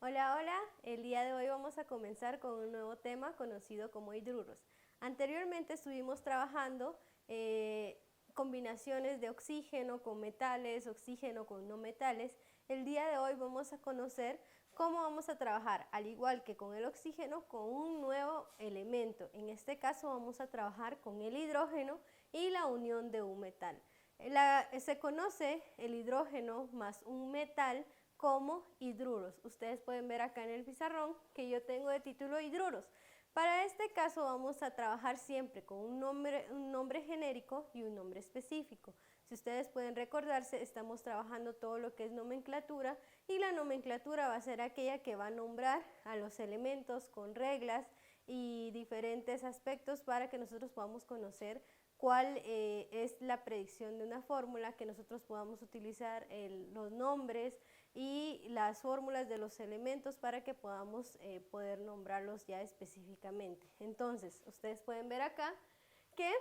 Hola, hola, el día de hoy vamos a comenzar con un nuevo tema conocido como hidruros. Anteriormente estuvimos trabajando combinaciones de oxígeno con metales, oxígeno con no metales. El día de hoy vamos a conocer cómo vamos a trabajar, al igual que con el oxígeno, con un nuevo elemento. En este caso vamos a trabajar con el hidrógeno y la unión de un metal. Se conoce el hidrógeno más un metal como hidruros. Ustedes pueden ver acá en el pizarrón que yo tengo de título hidruros. Para este caso vamos a trabajar siempre con un nombre genérico y un nombre específico. Si ustedes pueden recordarse, estamos trabajando todo lo que es nomenclatura y la nomenclatura va a ser aquella que va a nombrar a los elementos con reglas y diferentes aspectos para que nosotros podamos conocer cuál es la predicción de una fórmula, que nosotros podamos utilizar los nombres y las fórmulas de los elementos para que podamos poder nombrarlos ya específicamente. Entonces, ustedes pueden ver acá que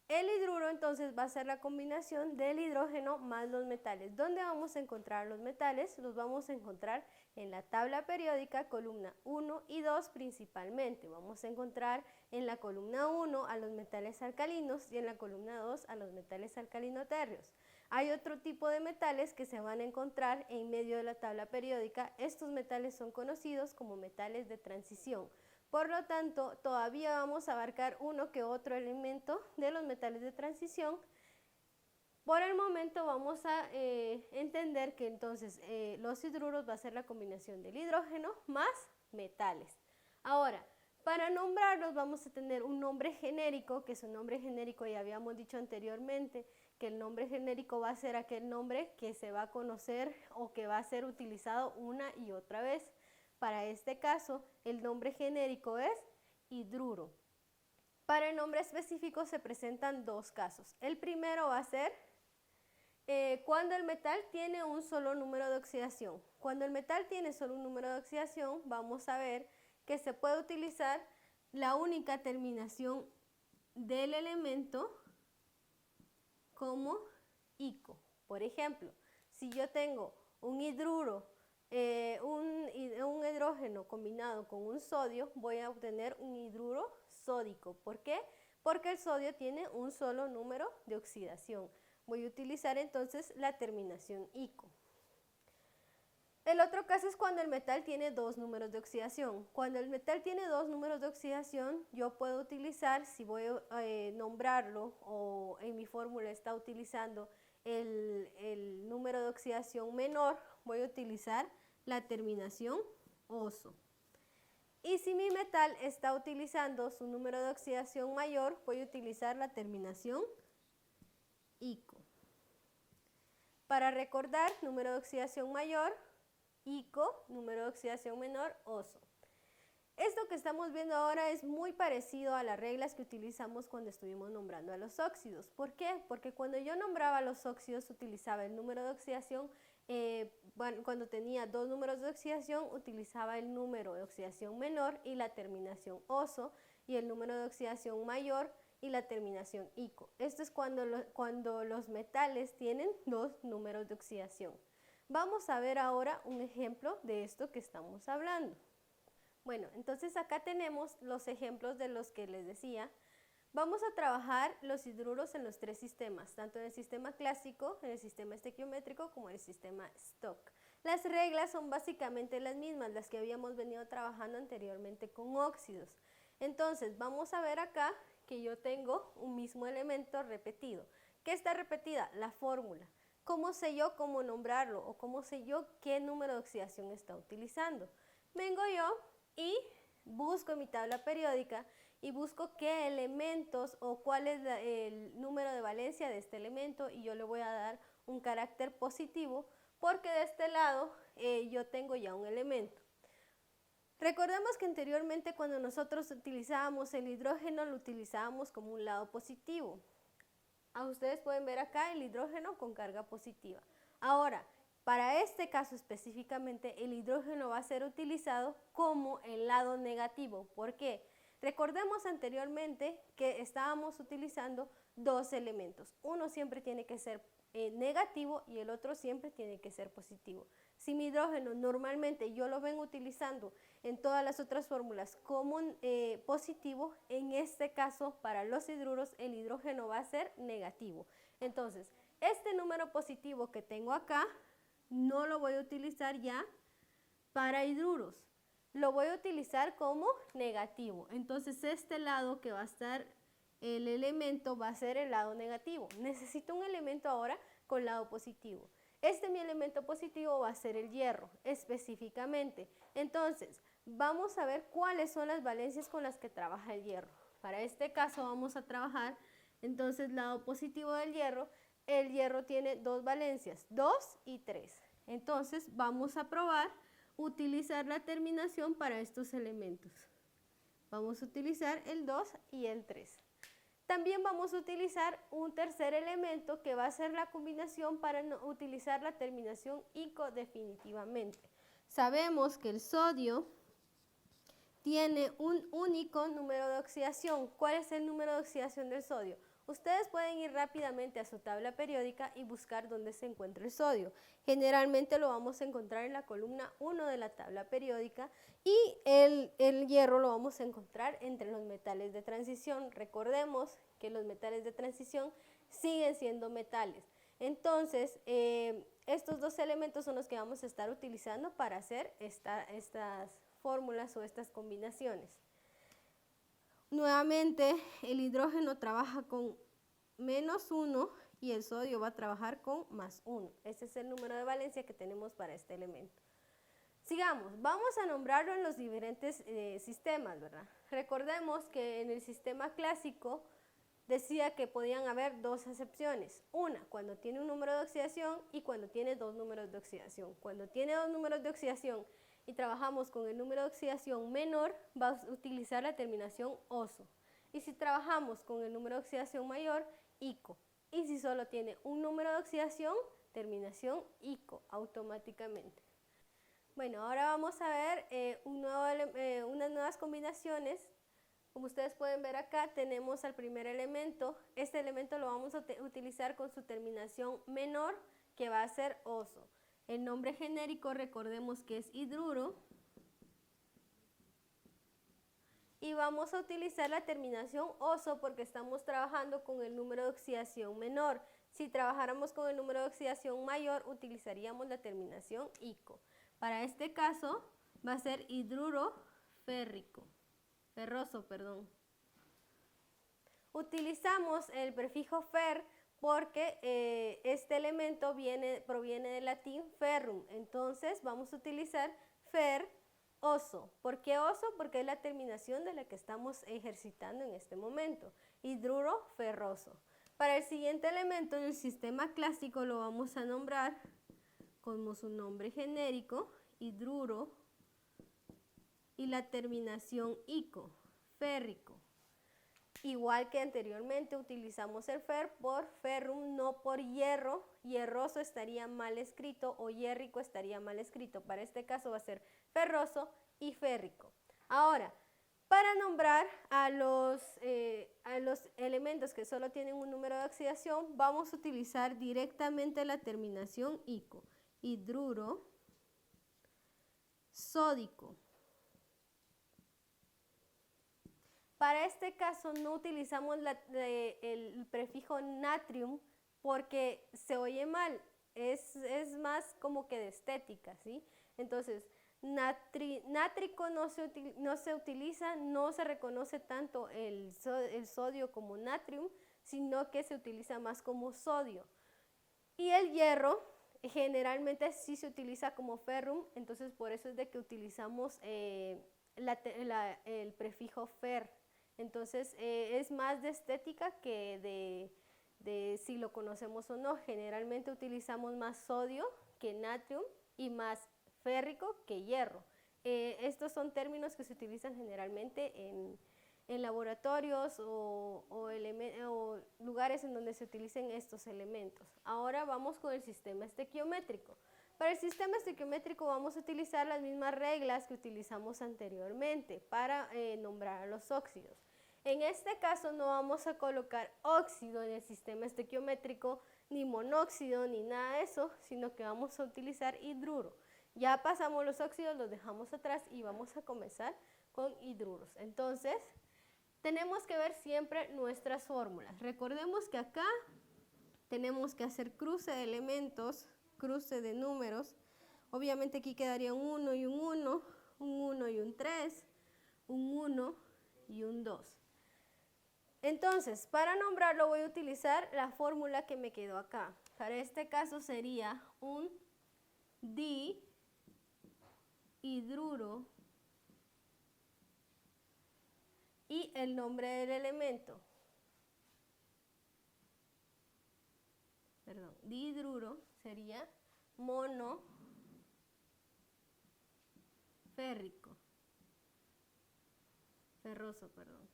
el hidruro entonces va a ser la combinación del hidrógeno más los metales. ¿Dónde vamos a encontrar los metales? Los vamos a encontrar en la tabla periódica, columna 1 y 2 principalmente. Vamos a encontrar en la columna 1 a los metales alcalinos y en la columna 2 a los metales alcalino-térreos. Hay otro tipo de metales que se van a encontrar en medio de la tabla periódica. Estos metales son conocidos como metales de transición. Por lo tanto, todavía vamos a abarcar uno que otro elemento de los metales de transición. Por el momento vamos a entender que entonces los hidruros va a ser la combinación del hidrógeno más metales. Ahora, para nombrarlos vamos a tener un nombre genérico, que su nombre genérico ya habíamos dicho anteriormente, que el nombre genérico va a ser aquel nombre que se va a conocer o que va a ser utilizado una y otra vez. Para este caso, el nombre genérico es hidruro. Para el nombre específico se presentan dos casos. El primero va a ser cuando el metal tiene un solo número de oxidación. Cuando el metal tiene solo un número de oxidación, vamos a ver que se puede utilizar la única terminación del elemento como ico. Por ejemplo, si yo tengo un hidruro, un hidrógeno combinado con un sodio, voy a obtener un hidruro sódico. ¿Por qué? Porque el sodio tiene un solo número de oxidación. Voy a utilizar entonces la terminación ico. El otro caso es cuando el metal tiene dos números de oxidación. Cuando el metal tiene dos números de oxidación, yo puedo utilizar, si voy a nombrarlo o en mi fórmula está utilizando el número de oxidación menor, voy a utilizar la terminación oso. Y si mi metal está utilizando su número de oxidación mayor, voy a utilizar la terminación ico. Para recordar, número de oxidación mayor, ico, número de oxidación menor, oso. Esto que estamos viendo ahora es muy parecido a las reglas que utilizamos cuando estuvimos nombrando a los óxidos. ¿Por qué? Porque cuando yo nombraba a los óxidos utilizaba el número de oxidación, cuando tenía dos números de oxidación utilizaba el número de oxidación menor y la terminación oso, y el número de oxidación mayor y la terminación ico. Esto es cuando los metales tienen dos números de oxidación. Vamos a ver ahora un ejemplo de esto que estamos hablando. Bueno, entonces acá tenemos los ejemplos de los que les decía. Vamos a trabajar los hidruros en los tres sistemas, tanto en el sistema clásico, en el sistema estequiométrico, como en el sistema Stock. Las reglas son básicamente las mismas, las que habíamos venido trabajando anteriormente con óxidos. Entonces, vamos a ver acá que yo tengo un mismo elemento repetido. ¿Qué está repetida? La fórmula. ¿Cómo sé yo cómo nombrarlo o cómo sé yo qué número de oxidación está utilizando? Vengo yo y busco en mi tabla periódica y busco qué elementos o cuál es el número de valencia de este elemento, y yo le voy a dar un carácter positivo porque de este lado yo tengo ya un elemento. Recordemos que anteriormente cuando nosotros utilizábamos el hidrógeno lo utilizábamos como un lado positivo. Ustedes pueden ver acá el hidrógeno con carga positiva. Ahora, para este caso específicamente, el hidrógeno va a ser utilizado como el lado negativo. ¿Por qué? Recordemos anteriormente que estábamos utilizando dos elementos. Uno siempre tiene que ser negativo y el otro siempre tiene que ser positivo. Si mi hidrógeno normalmente yo lo vengo utilizando en todas las otras fórmulas como positivo, en este caso para los hidruros el hidrógeno va a ser negativo. Entonces, este número positivo que tengo acá no lo voy a utilizar ya para hidruros. Lo voy a utilizar como negativo. Entonces, este lado que va a estar el elemento va a ser el lado negativo. Necesito un elemento ahora con lado positivo. Mi elemento positivo va a ser el hierro, específicamente. Entonces, vamos a ver cuáles son las valencias con las que trabaja el hierro. Para este caso vamos a trabajar, entonces, lado positivo del hierro. El hierro tiene dos valencias, 2 y 3. Entonces, vamos a probar utilizar la terminación para estos elementos. Vamos a utilizar el 2 y el 3. También vamos a utilizar un tercer elemento que va a ser la combinación para utilizar la terminación ico definitivamente. Sabemos que el sodio tiene un único número de oxidación. ¿Cuál es el número de oxidación del sodio? Ustedes pueden ir rápidamente a su tabla periódica y buscar dónde se encuentra el sodio. Generalmente lo vamos a encontrar en la columna 1 de la tabla periódica y el hierro lo vamos a encontrar entre los metales de transición. Recordemos que los metales de transición siguen siendo metales. Entonces, estos dos elementos son los que vamos a estar utilizando para hacer estas fórmulas o estas combinaciones. Nuevamente, el hidrógeno trabaja con -1 y el sodio va a trabajar con +1. Ese es el número de valencia que tenemos para este elemento. Sigamos, vamos a nombrarlo en los diferentes sistemas, ¿verdad? Recordemos que en el sistema clásico decía que podían haber dos excepciones. Una, cuando tiene un número de oxidación y cuando tiene dos números de oxidación. Cuando tiene dos números de oxidación y trabajamos con el número de oxidación menor, va a utilizar la terminación oso. Y si trabajamos con el número de oxidación mayor, ico. Y si solo tiene un número de oxidación, terminación ico automáticamente. Bueno, ahora vamos a ver unas nuevas combinaciones. Como ustedes pueden ver acá, tenemos al primer elemento. Este elemento lo vamos a utilizar con su terminación menor, que va a ser oso. El nombre genérico, recordemos que es hidruro. Y vamos a utilizar la terminación oso porque estamos trabajando con el número de oxidación menor. Si trabajáramos con el número de oxidación mayor, utilizaríamos la terminación ico. Para este caso, va a ser hidruro ferroso. Utilizamos el prefijo fer porque este elemento proviene del latín ferrum. Entonces vamos a utilizar fer oso. ¿Por qué oso? Porque es la terminación de la que estamos ejercitando en este momento. Hidruro ferroso. Para el siguiente elemento del sistema clásico lo vamos a nombrar como su nombre genérico, hidruro, y la terminación ico, férrico. Igual que anteriormente utilizamos el fer por ferrum, no por hierro. Hierroso estaría mal escrito o hierrico estaría mal escrito. Para este caso va a ser ferroso y férrico. Ahora, para nombrar a los elementos que solo tienen un número de oxidación, vamos a utilizar directamente la terminación ico. Hidruro, sódico. Para este caso no utilizamos el prefijo natrium porque se oye mal, es más como que de estética, ¿sí? Entonces, nátrico no se utiliza, no se reconoce tanto el sodio como natrium, sino que se utiliza más como sodio. Y el hierro generalmente sí se utiliza como ferrum, entonces por eso es de que utilizamos el prefijo fer. Entonces es más de estética que de si lo conocemos o no. Generalmente utilizamos más sodio que natrium y más férrico que hierro. Estos son términos que se utilizan generalmente en laboratorios o lugares en donde se utilicen estos elementos. Ahora vamos con el sistema estequiométrico. Para el sistema estequiométrico vamos a utilizar las mismas reglas que utilizamos anteriormente para nombrar a los óxidos. En este caso no vamos a colocar óxido en el sistema estequiométrico, ni monóxido, ni nada de eso, sino que vamos a utilizar hidruro. Ya pasamos los óxidos, los dejamos atrás y vamos a comenzar con hidruros. Entonces, tenemos que ver siempre nuestras fórmulas. Recordemos que acá tenemos que hacer cruce de elementos, cruce de números. Obviamente aquí quedaría un 1 y un 1, un 1 y un 3, un 1 y un 2. Entonces, para nombrarlo voy a utilizar la fórmula que me quedó acá. Para este caso sería un dihidruro y el nombre del elemento. Perdón, dihidruro sería ferroso, perdón.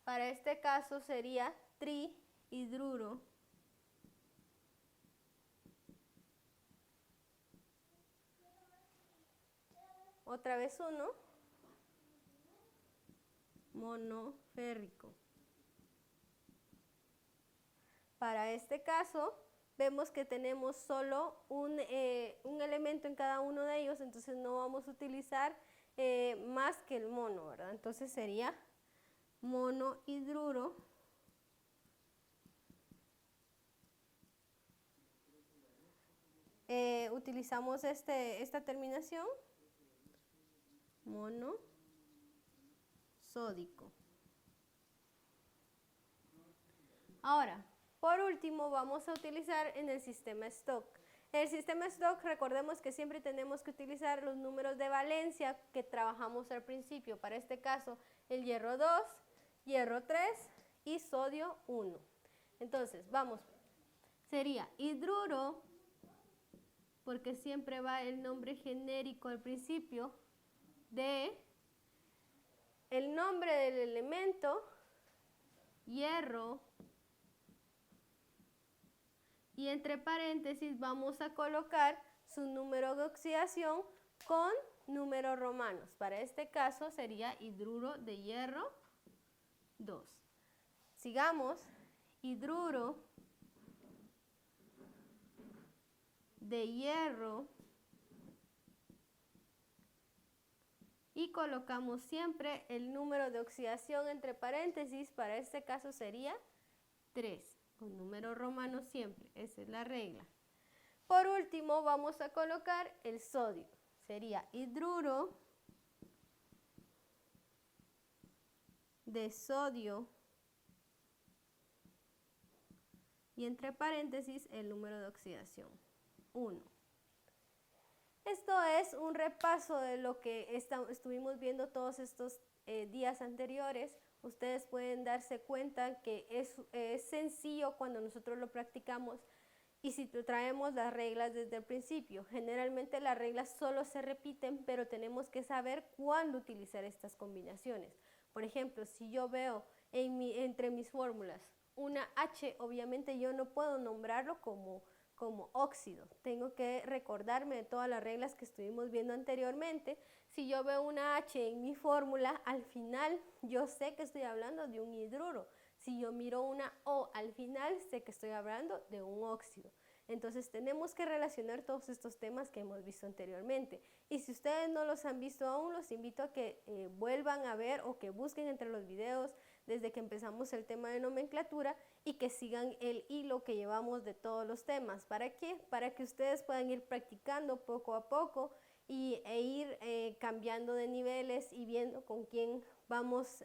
Para este caso sería trihidruro otra vez 1, monoférrico. Para este caso vemos que tenemos solo un elemento en cada uno de ellos, entonces no vamos a utilizar más que el mono, ¿verdad? Entonces sería monohidruro utilizamos esta terminación monosódico. Ahora, por último, vamos a utilizar en el sistema Stock. En el sistema Stock, recordemos que siempre tenemos que utilizar los números de valencia que trabajamos al principio. Para este caso, el hierro 2, hierro 3 y sodio 1. Entonces, vamos, sería hidruro, porque siempre va el nombre genérico al principio, de el nombre del elemento, hierro, y entre paréntesis vamos a colocar su número de oxidación con números romanos. Para este caso sería hidruro de hierro 2. Sigamos, hidruro de hierro y colocamos siempre el número de oxidación entre paréntesis. Para este caso sería 3. Con números romanos siempre, esa es la regla. Por último vamos a colocar el sodio, sería hidruro de sodio y entre paréntesis el número de oxidación, 1. Esto es un repaso de lo que estuvimos viendo todos estos días anteriores. Ustedes pueden darse cuenta que es sencillo cuando nosotros lo practicamos y si traemos las reglas desde el principio. Generalmente las reglas solo se repiten, pero tenemos que saber cuándo utilizar estas combinaciones. Por ejemplo, si yo veo entre mis fórmulas una H, obviamente yo no puedo nombrarlo como óxido. Tengo que recordarme de todas las reglas que estuvimos viendo anteriormente. Si yo veo una H en mi fórmula, al final yo sé que estoy hablando de un hidruro. Si yo miro una O al final, sé que estoy hablando de un óxido. Entonces tenemos que relacionar todos estos temas que hemos visto anteriormente. Y si ustedes no los han visto aún, los invito a que vuelvan a ver o que busquen entre los videos desde que empezamos el tema de nomenclatura y que sigan el hilo que llevamos de todos los temas. ¿Para qué? Para que ustedes puedan ir practicando poco a poco e ir cambiando de niveles y viendo con quién vamos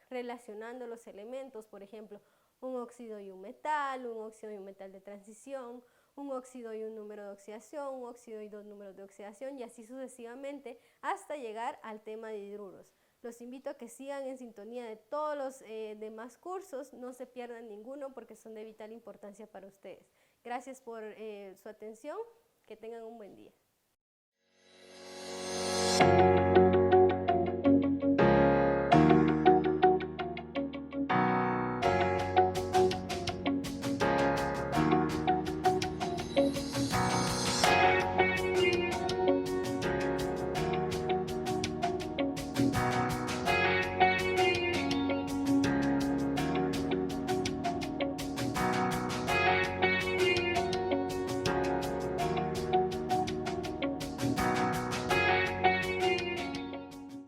relacionando los elementos. Por ejemplo, un óxido y un metal de transición, un óxido y un número de oxidación, un óxido y 2 números de oxidación y así sucesivamente hasta llegar al tema de hidruros. Los invito a que sigan en sintonía de todos los demás cursos, no se pierdan ninguno porque son de vital importancia para ustedes. Gracias por su atención, que tengan un buen día.